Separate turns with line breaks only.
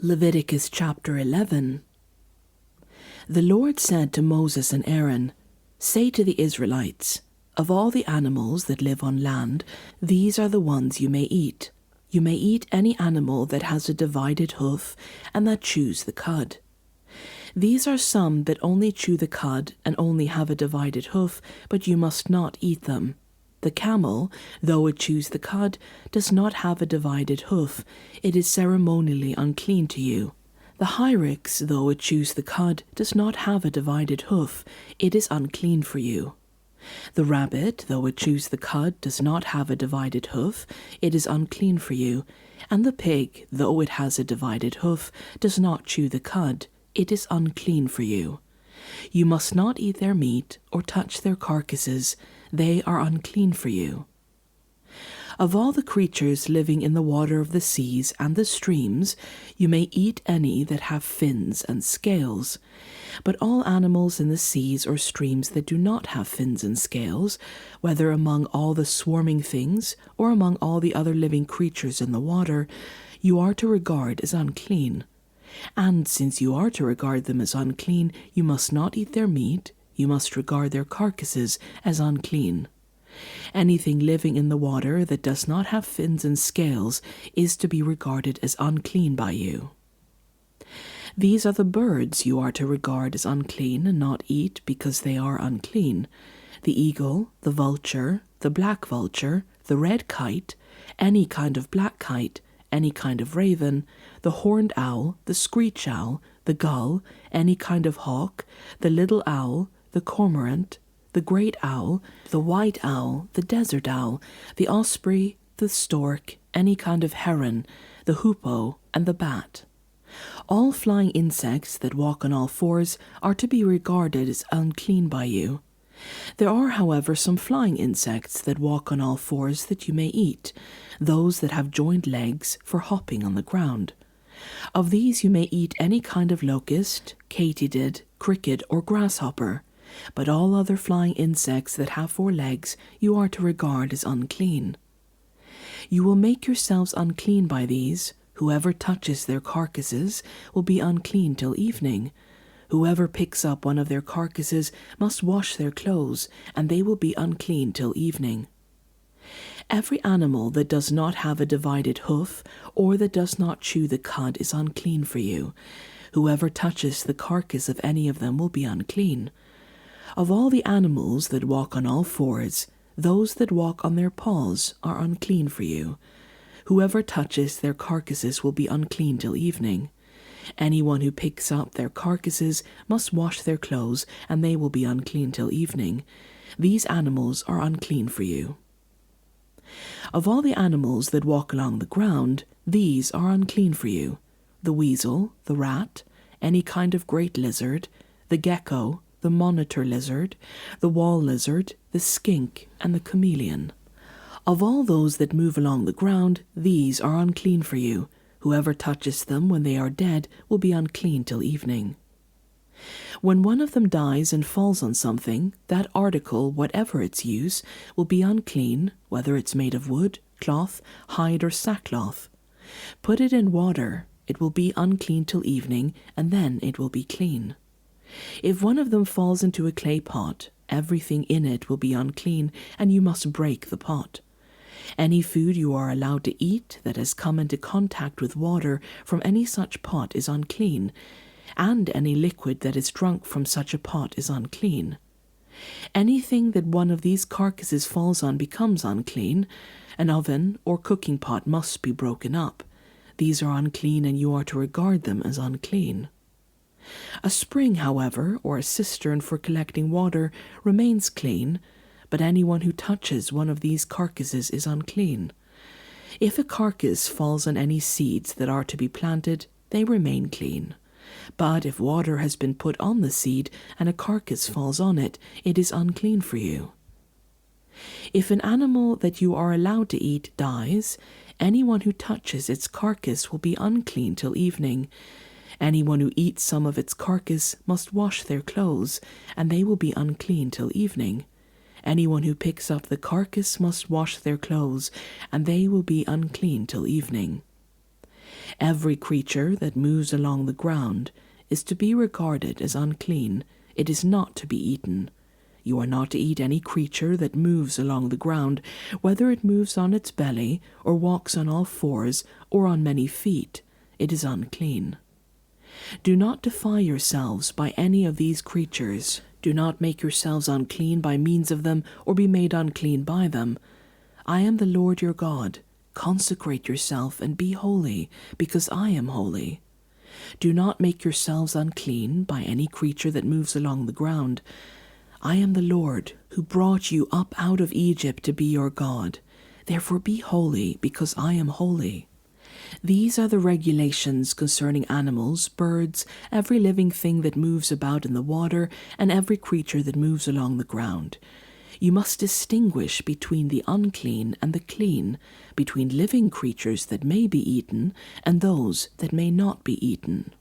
Leviticus chapter 11. The Lord said to Moses and Aaron, "Say to the Israelites, of all the animals that live on land, these are the ones you may eat. You may eat any animal that has a divided hoof and that chews the cud. These are some that only chew the cud and only have a divided hoof, but you must not eat them. The camel, though it chews the cud, does not have a divided hoof. It is ceremonially unclean to you. The hyrax, though it chews the cud, does not have a divided hoof. It is unclean for you. The rabbit, though it chews the cud, does not have a divided hoof. It is unclean for you. And the pig, though it has a divided hoof, does not chew the cud. It is unclean for you. You must not eat their meat or touch their carcasses. They are unclean for you. Of all the creatures living in the water of the seas and the streams, you may eat any that have fins and scales. But all animals in the seas or streams that do not have fins and scales, whether among all the swarming things or among all the other living creatures in the water, you are to regard as unclean. And since you are to regard them as unclean, you must not eat their meat. You must regard their carcasses as unclean. Anything living in the water that does not have fins and scales is to be regarded as unclean by you. These are the birds you are to regard as unclean and not eat because they are unclean: the eagle, the vulture, the black vulture, the red kite, any kind of black kite, any kind of raven, the horned owl, the screech owl, the gull, any kind of hawk, the little owl, the cormorant, the great owl, the white owl, the desert owl, the osprey, the stork, any kind of heron, the hoopoe, and the bat. All flying insects that walk on all fours are to be regarded as unclean by you. There are, however, some flying insects that walk on all fours that you may eat, those that have joined legs for hopping on the ground. Of these you may eat any kind of locust, katydid, cricket, or grasshopper, but all other flying insects that have 4 legs you are to regard as unclean. You will make yourselves unclean by these. Whoever touches their carcasses will be unclean till evening. Whoever picks up one of their carcasses must wash their clothes, and they will be unclean till evening. Every animal that does not have a divided hoof, or that does not chew the cud, is unclean for you. Whoever touches the carcass of any of them will be unclean. Of all the animals that walk on all fours, those that walk on their paws are unclean for you. Whoever touches their carcasses will be unclean till evening. Anyone who picks up their carcasses must wash their clothes, and they will be unclean till evening. These animals are unclean for you. Of all the animals that walk along the ground, these are unclean for you: the weasel, the rat, any kind of great lizard, the gecko, the monitor lizard, the wall lizard, the skink, and the chameleon. Of all those that move along the ground, these are unclean for you. Whoever touches them when they are dead will be unclean till evening. When one of them dies and falls on something, that article, whatever its use, will be unclean, whether it's made of wood, cloth, hide, or sackcloth. Put it in water. It will be unclean till evening, and then it will be clean. If one of them falls into a clay pot, everything in it will be unclean, and you must break the pot. Any food you are allowed to eat that has come into contact with water from any such pot is unclean, and any liquid that is drunk from such a pot is unclean. Anything that one of these carcasses falls on becomes unclean. An oven or cooking pot must be broken up. These are unclean, and you are to regard them as unclean. A spring, however, or a cistern for collecting water remains clean, but anyone who touches one of these carcasses is unclean. If a carcass falls on any seeds that are to be planted, they remain clean. But if water has been put on the seed and a carcass falls on it, it is unclean for you. If an animal that you are allowed to eat dies, anyone who touches its carcass will be unclean till evening. Anyone who eats some of its carcass must wash their clothes, and they will be unclean till evening. Anyone who picks up the carcass must wash their clothes, and they will be unclean till evening. Every creature that moves along the ground is to be regarded as unclean. It is not to be eaten. You are not to eat any creature that moves along the ground, whether it moves on its belly, or walks on all fours, or on many feet. It is unclean. Do not defile yourselves by any of these creatures. Do not make yourselves unclean by means of them, or be made unclean by them. I am the Lord your God. Consecrate yourself and be holy, because I am holy. Do not make yourselves unclean by any creature that moves along the ground. I am the Lord, who brought you up out of Egypt to be your God. Therefore be holy, because I am holy. These are the regulations concerning animals, birds, every living thing that moves about in the water, and every creature that moves along the ground. You must distinguish between the unclean and the clean, between living creatures that may be eaten and those that may not be eaten.